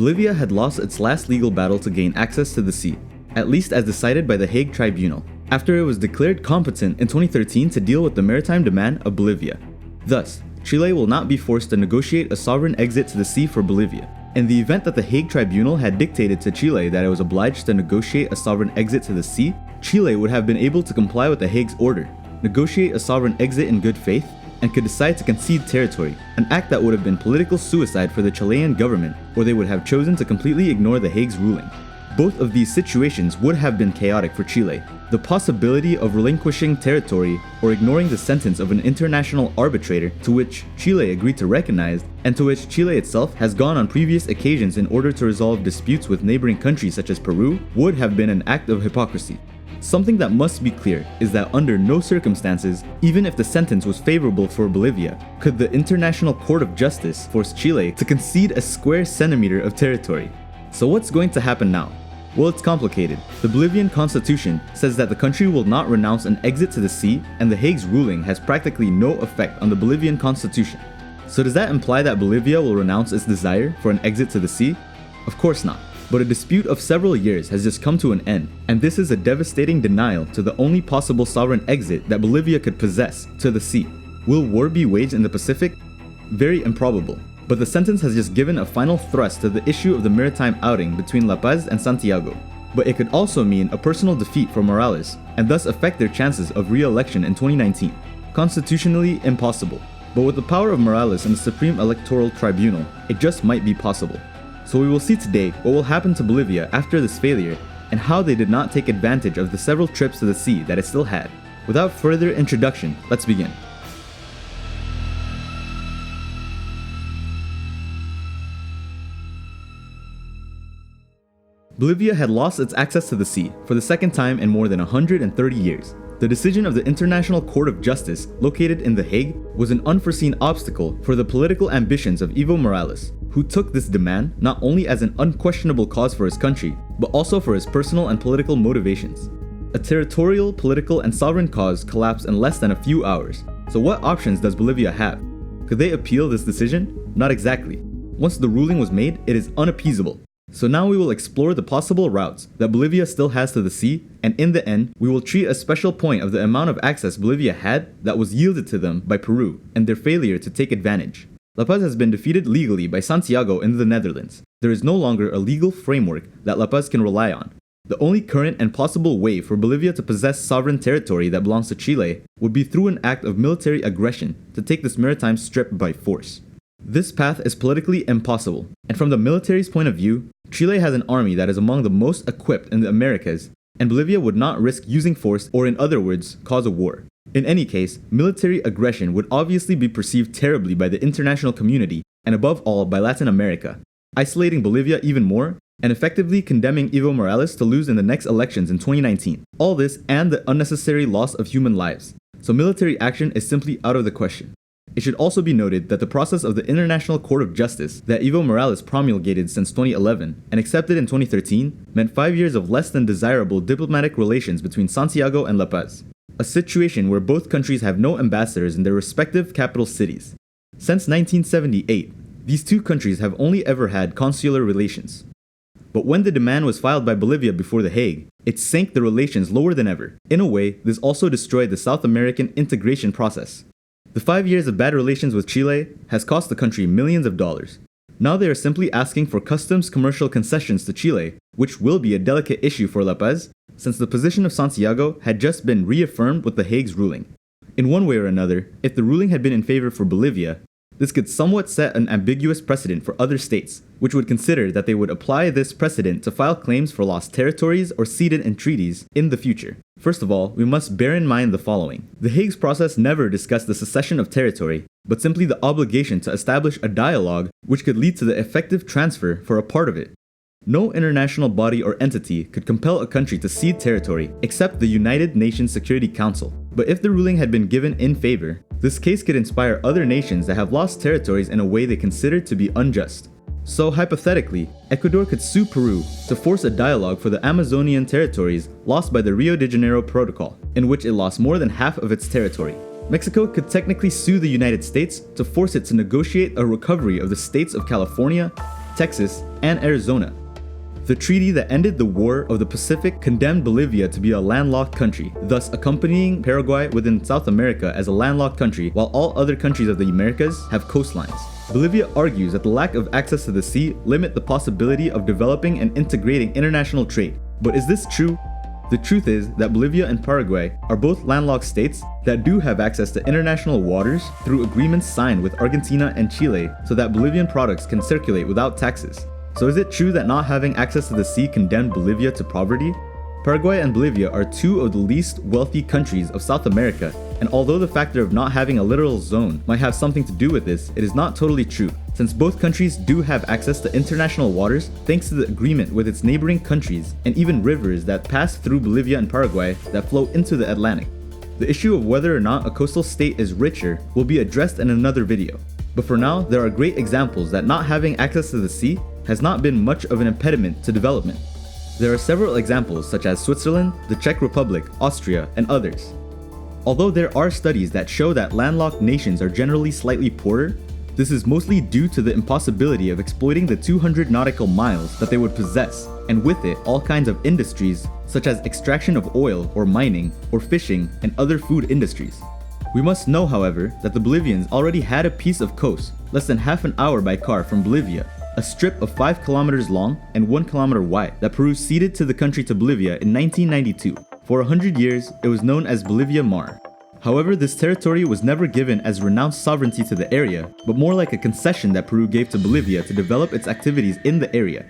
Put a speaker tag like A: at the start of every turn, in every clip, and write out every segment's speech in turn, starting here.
A: Bolivia had lost its last legal battle to gain access to the sea, at least as decided by the Hague Tribunal, after it was declared competent in 2013 to deal with the maritime demand of Bolivia. Thus, Chile will not be forced to negotiate a sovereign exit to the sea for Bolivia. In the event that the Hague Tribunal had dictated to Chile that it was obliged to negotiate a sovereign exit to the sea, Chile would have been able to comply with the Hague's order, negotiate a sovereign exit in good faith, and could decide to concede territory, an act that would have been political suicide for the Chilean government, or they would have chosen to completely ignore the Hague's ruling. Both of these situations would have been chaotic for Chile. The possibility of relinquishing territory or ignoring the sentence of an international arbitrator to which Chile agreed to recognize, and to which Chile itself has gone on previous occasions in order to resolve disputes with neighboring countries such as Peru, would have been an act of hypocrisy. Something that must be clear is that under no circumstances, even if the sentence was favorable for Bolivia, could the International Court of Justice force Chile to concede a square centimeter of territory. So what's going to happen now? Well, it's complicated. The Bolivian constitution says that the country will not renounce an exit to the sea, and the Hague's ruling has practically no effect on the Bolivian constitution. So does that imply that Bolivia will renounce its desire for an exit to the sea? Of course not. But a dispute of several years has just come to an end, and this is a devastating denial to the only possible sovereign exit that Bolivia could possess, to the sea. Will war be waged in the Pacific? Very improbable. But the sentence has just given a final thrust to the issue of the maritime outing between La Paz and Santiago. But it could also mean a personal defeat for Morales, and thus affect their chances of re-election in 2019. Constitutionally impossible. But with the power of Morales and the Supreme Electoral Tribunal, it just might be possible. So we will see today what will happen to Bolivia after this failure, and how they did not take advantage of the several trips to the sea that it still had. Without further introduction, let's begin. Bolivia had lost its access to the sea for the second time in more than 130 years. The decision of the International Court of Justice, located in The Hague, was an unforeseen obstacle for the political ambitions of Evo Morales, who took this demand not only as an unquestionable cause for his country, but also for his personal and political motivations. A territorial, political, and sovereign cause collapsed in less than a few hours. So what options does Bolivia have? Could they appeal this decision? Not exactly. Once the ruling was made, it is unappeasable. So now we will explore the possible routes that Bolivia still has to the sea, and in the end, we will treat a special point of the amount of access Bolivia had that was yielded to them by Peru and their failure to take advantage. La Paz has been defeated legally by Santiago in the Netherlands. There is no longer a legal framework that La Paz can rely on. The only current and possible way for Bolivia to possess sovereign territory that belongs to Chile would be through an act of military aggression to take this maritime strip by force. This path is politically impossible, and from the military's point of view, Chile has an army that is among the most equipped in the Americas, and Bolivia would not risk using force, or in other words, cause a war. In any case, military aggression would obviously be perceived terribly by the international community, and above all by Latin America, isolating Bolivia even more, and effectively condemning Evo Morales to lose in the next elections in 2019. All this and the unnecessary loss of human lives. So military action is simply out of the question. It should also be noted that the process of the International Court of Justice that Evo Morales promulgated since 2011 and accepted in 2013 meant 5 years of less than desirable diplomatic relations between Santiago and La Paz, a situation where both countries have no ambassadors in their respective capital cities. Since 1978, these two countries have only ever had consular relations. But when the demand was filed by Bolivia before The Hague, it sank the relations lower than ever. In a way, this also destroyed the South American integration process. The 5 years of bad relations with Chile has cost the country millions of dollars. Now they are simply asking for customs commercial concessions to Chile, which will be a delicate issue for La Paz, since the position of Santiago had just been reaffirmed with The Hague's ruling. In one way or another, if the ruling had been in favor for Bolivia, this could somewhat set an ambiguous precedent for other states, which would consider that they would apply this precedent to file claims for lost territories or ceded in treaties in the future. First of all, we must bear in mind the following. The Hague's process never discussed the cession of territory, but simply the obligation to establish a dialogue which could lead to the effective transfer for a part of it. No international body or entity could compel a country to cede territory except the United Nations Security Council. But if the ruling had been given in favor, this case could inspire other nations that have lost territories in a way they consider to be unjust. So hypothetically, Ecuador could sue Peru to force a dialogue for the Amazonian territories lost by the Rio de Janeiro Protocol, in which it lost more than half of its territory. Mexico could technically sue the United States to force it to negotiate a recovery of the states of California, Texas, and Arizona. The treaty that ended the War of the Pacific condemned Bolivia to be a landlocked country, thus accompanying Paraguay within South America as a landlocked country, while all other countries of the Americas have coastlines. Bolivia argues that the lack of access to the sea limit the possibility of developing and integrating international trade. But is this true? The truth is that Bolivia and Paraguay are both landlocked states that do have access to international waters through agreements signed with Argentina and Chile so that Bolivian products can circulate without taxes. So is it true that not having access to the sea condemned Bolivia to poverty? Paraguay and Bolivia are two of the least wealthy countries of South America, and although the factor of not having a littoral zone might have something to do with this, it is not totally true, since both countries do have access to international waters thanks to the agreement with its neighboring countries and even rivers that pass through Bolivia and Paraguay that flow into the Atlantic. The issue of whether or not a coastal state is richer will be addressed in another video. But for now, there are great examples that not having access to the sea has not been much of an impediment to development. There are several examples such as Switzerland, the Czech Republic, Austria, and others. Although there are studies that show that landlocked nations are generally slightly poorer, this is mostly due to the impossibility of exploiting the 200 nautical miles that they would possess, and with it all kinds of industries such as extraction of oil or mining or fishing and other food industries. We must know, however, that the Bolivians already had a piece of coast less than half an hour by car from Bolivia, a strip of 5 kilometers long and 1 kilometer wide that Peru ceded to the country to Bolivia in 1992. For 100 years, it was known as Bolivia Mar. However, this territory was never given as renounced sovereignty to the area, but more like a concession that Peru gave to Bolivia to develop its activities in the area.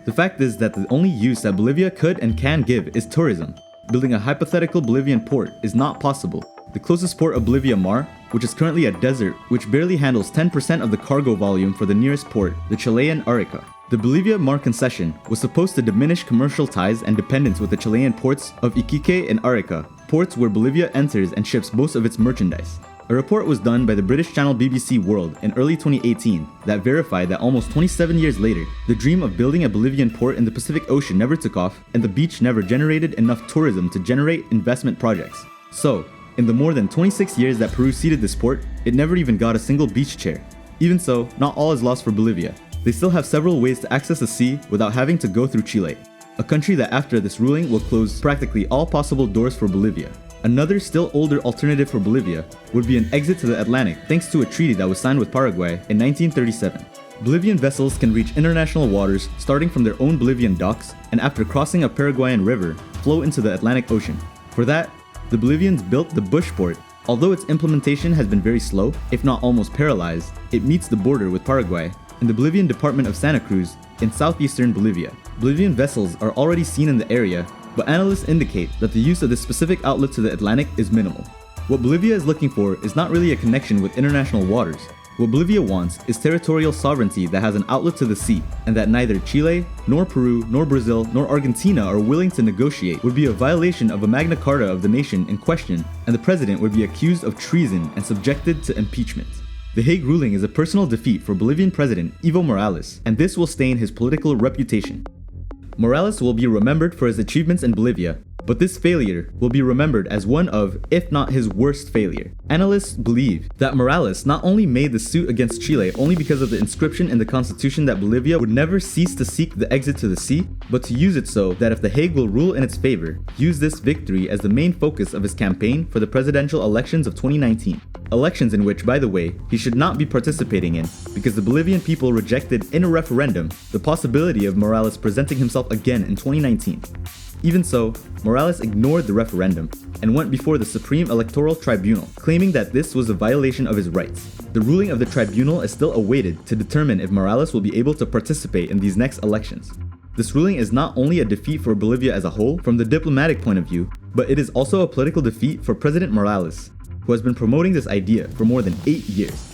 A: The fact is that the only use that Bolivia could and can give is tourism. Building a hypothetical Bolivian port is not possible. The closest port of Bolivia Mar, which is currently a desert which barely handles 10% of the cargo volume for the nearest port, the Chilean Arica. The Bolivia Mar concession was supposed to diminish commercial ties and dependence with the Chilean ports of Iquique and Arica, ports where Bolivia enters and ships most of its merchandise. A report was done by the British channel BBC World in early 2018 that verified that almost 27 years later, the dream of building a Bolivian port in the Pacific Ocean never took off, and the beach never generated enough tourism to generate investment projects. So, in the more than 26 years that Peru ceded this port, it never even got a single beach chair. Even so, not all is lost for Bolivia. They still have several ways to access the sea without having to go through Chile, a country that after this ruling will close practically all possible doors for Bolivia. Another still older alternative for Bolivia would be an exit to the Atlantic thanks to a treaty that was signed with Paraguay in 1937. Bolivian vessels can reach international waters starting from their own Bolivian docks and after crossing a Paraguayan river, flow into the Atlantic Ocean. For that, the Bolivians built the Bush Port. Although its implementation has been very slow, if not almost paralyzed, it meets the border with Paraguay in the Bolivian department of Santa Cruz in southeastern Bolivia. Bolivian vessels are already seen in the area, but analysts indicate that the use of this specific outlet to the Atlantic is minimal. What Bolivia is looking for is not really a connection with international waters. What Bolivia wants is territorial sovereignty that has an outlet to the sea, and that neither Chile, nor Peru, nor Brazil, nor Argentina are willing to negotiate would be a violation of a Magna Carta of the nation in question, and the president would be accused of treason and subjected to impeachment. The Hague ruling is a personal defeat for Bolivian President Evo Morales, and this will stain his political reputation. Morales will be remembered for his achievements in Bolivia, but this failure will be remembered as one of, if not his worst failure. Analysts believe that Morales not only made the suit against Chile only because of the inscription in the constitution that Bolivia would never cease to seek the exit to the sea, but to use it so that if the Hague will rule in its favor, use this victory as the main focus of his campaign for the presidential elections of 2019. Elections in which, by the way, he should not be participating in because the Bolivian people rejected in a referendum the possibility of Morales presenting himself again in 2019. Even so, Morales ignored the referendum and went before the Supreme Electoral Tribunal, claiming that this was a violation of his rights. The ruling of the tribunal is still awaited to determine if Morales will be able to participate in these next elections. This ruling is not only a defeat for Bolivia as a whole from the diplomatic point of view, but it is also a political defeat for President Morales, who has been promoting this idea for more than 8 years.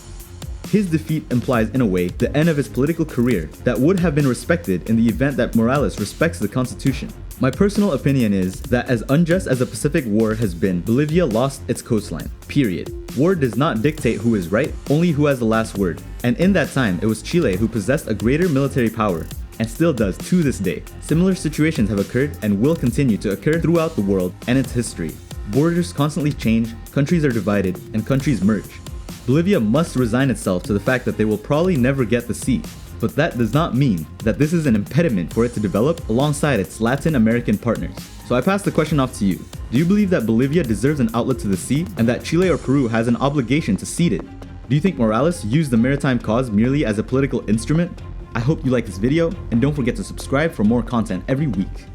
A: His defeat implies, in a way, the end of his political career that would have been respected in the event that Morales respects the Constitution. My personal opinion is that as unjust as the Pacific War has been, Bolivia lost its coastline. Period. War does not dictate who is right, only who has the last word. And in that time, it was Chile who possessed a greater military power, and still does to this day. Similar situations have occurred and will continue to occur throughout the world and its history. Borders constantly change, countries are divided, and countries merge. Bolivia must resign itself to the fact that they will probably never get the sea. But that does not mean that this is an impediment for it to develop alongside its Latin American partners. So I pass the question off to you. Do you believe that Bolivia deserves an outlet to the sea and that Chile or Peru has an obligation to cede it? Do you think Morales used the maritime cause merely as a political instrument? I hope you like this video, and don't forget to subscribe for more content every week.